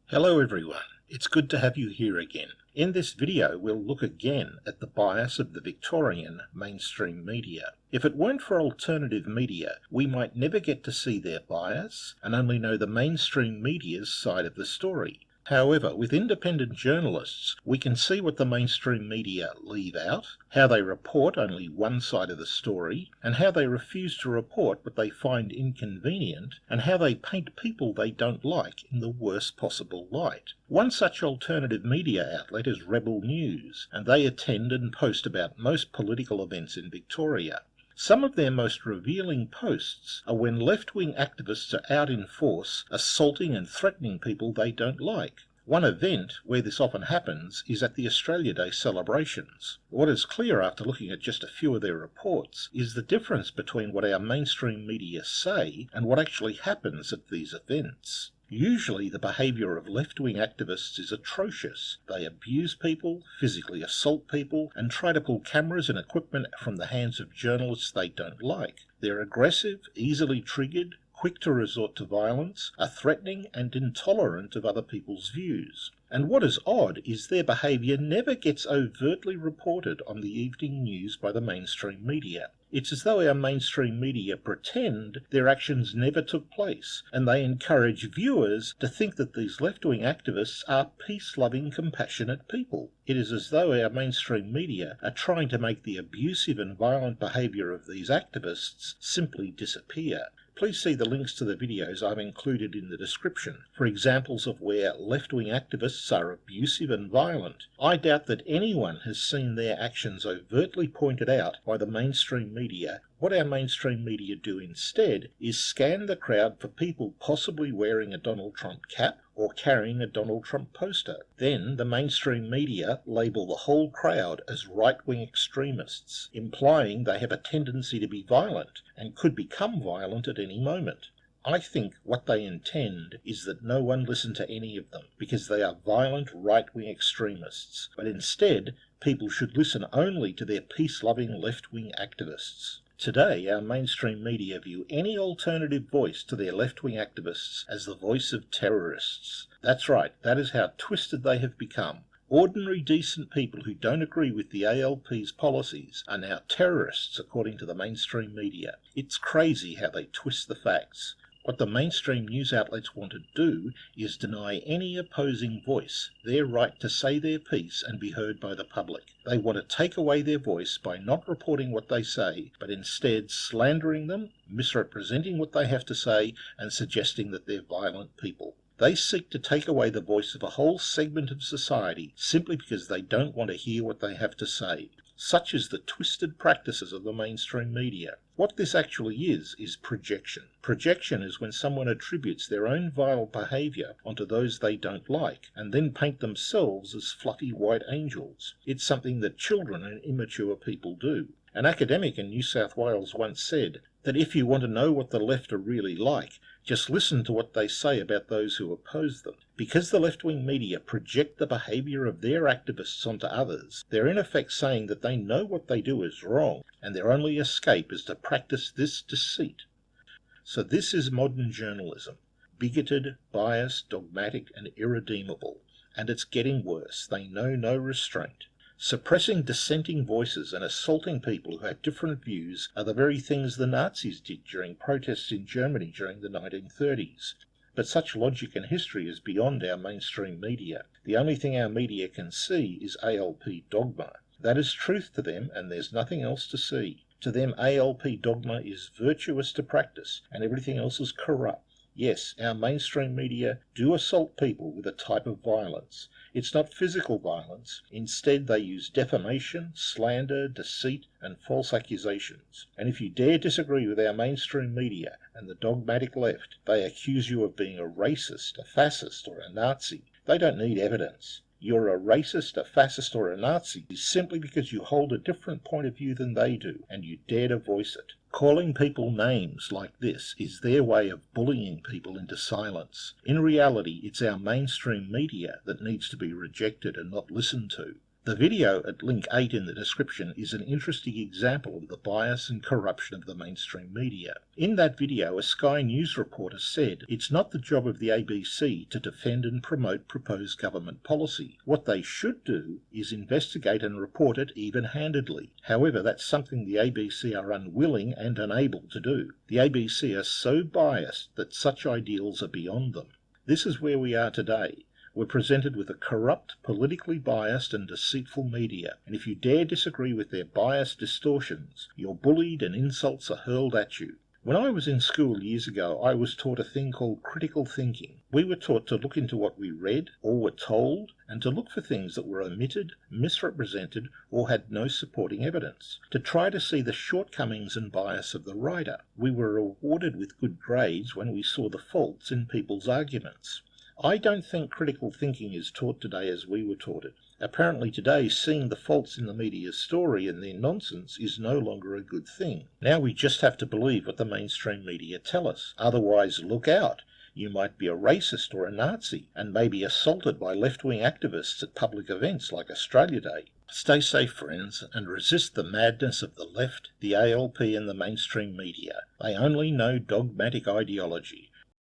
Hello everyone, it's good to have you here again. In this video we'll look again at the bias of the Victorian mainstream media. If it weren't for alternative media, we might never get to see their bias and only know the mainstream media's side of the story. However, with independent journalists, we can see what the mainstream media leave out, how they report only one side of the story, and how they refuse to report what they find inconvenient, and how they paint people they don't like in the worst possible light. One such alternative media outlet is Rebel News, and they attend and post about most political events in Victoria. Some of their most revealing posts are when left-wing activists are out in force, assaulting and threatening people they don't like. One event where this often happens is at the Australia Day celebrations. What is clear after looking at just a few of their reports is the difference between what our mainstream media say and what actually happens at these events. Usually the behaviour of left-wing activists is atrocious. They abuse people, physically assault people, and try to pull cameras and equipment from the hands of journalists they don't like. They're aggressive, easily triggered, quick to resort to violence, are threatening and intolerant of other people's views. And what is odd is their behaviour never gets overtly reported on the evening news by the mainstream media. It's as though our mainstream media pretend their actions never took place, and they encourage viewers to think that these left-wing activists are peace-loving, compassionate people. It is as though our mainstream media are trying to make the abusive and violent behaviour of these activists simply disappear. Please see the links to the videos I've included in the description for examples of where left-wing activists are abusive and violent. I doubt that anyone has seen their actions overtly pointed out by the mainstream media. What our mainstream media do instead is scan the crowd for people possibly wearing a Donald Trump cap or carrying a Donald Trump poster. Then the mainstream media label the whole crowd as right-wing extremists, implying they have a tendency to be violent and could become violent at any moment. I think what they intend is that no one listen to any of them, because they are violent right-wing extremists, but instead people should listen only to their peace-loving left-wing activists. Today, our mainstream media view any alternative voice to their left-wing activists as the voice of terrorists. That's right, that is how twisted they have become. Ordinary, decent people who don't agree with the ALP's policies are now terrorists, according to the mainstream media. It's crazy how they twist the facts. What the mainstream news outlets want to do is deny any opposing voice their right to say their piece and be heard by the public. They want to take away their voice by not reporting what they say, but instead slandering them, misrepresenting what they have to say, and suggesting that they're violent people. They seek to take away the voice of a whole segment of society simply because they don't want to hear what they have to say. Such is the twisted practices of the mainstream media. What this actually is projection. Projection is when someone attributes their own vile behaviour onto those they don't like, and then paint themselves as fluffy white angels. It's something that children and immature people do. An academic in New South Wales once said that if you want to know what the left are really like, just listen to what they say about those who oppose them. Because the left-wing media project the behaviour of their activists onto others, they're in effect saying that they know what they do is wrong, and their only escape is to practice this deceit. So this is modern journalism. Bigoted, biased, dogmatic, and irredeemable. And it's getting worse. They know no restraint. Suppressing dissenting voices and assaulting people who have different views are the very things the Nazis did during protests in Germany during the 1930s. But such logic and history is beyond our mainstream media. The only thing our media can see is ALP dogma. That is truth to them, and there's nothing else to see. To them, ALP dogma is virtuous to practice, and everything else is corrupt. Yes, our mainstream media do assault people with a type of violence. It's not physical violence. Instead, they use defamation, slander, deceit, and false accusations. And if you dare disagree with our mainstream media and the dogmatic left, they accuse you of being a racist, a fascist, or a Nazi. They don't need evidence. You're a racist, a fascist, or a Nazi simply because you hold a different point of view than they do, and you dare to voice it. Calling people names like this is their way of bullying people into silence. In reality, it's our mainstream media that needs to be rejected and not listened to. The video at link 8 in the description is an interesting example of the bias and corruption of the mainstream media. In that video, a Sky News reporter said it's not the job of the ABC to defend and promote proposed government policy. What they should do is investigate and report it even-handedly. However, that's something the ABC are unwilling and unable to do. The ABC are so biased that such ideals are beyond them. This is where we are today. We're presented with a corrupt, politically biased and deceitful media, and if you dare disagree with their biased distortions, you're bullied and insults are hurled at you. When I was in school years ago, I was taught a thing called critical thinking. We were taught to look into what we read or were told, and to look for things that were omitted, misrepresented, or had no supporting evidence, to try to see the shortcomings and bias of the writer. We were rewarded with good grades when we saw the faults in people's arguments. I don't think critical thinking is taught today as we were taught it. Apparently today, seeing the faults in the media's story and their nonsense is no longer a good thing. Now we just have to believe what the mainstream media tell us. Otherwise, look out. You might be a racist or a Nazi and may be assaulted by left-wing activists at public events like Australia Day. Stay safe, friends, and resist the madness of the left, the ALP and the mainstream media. They only know dogmatic ideology.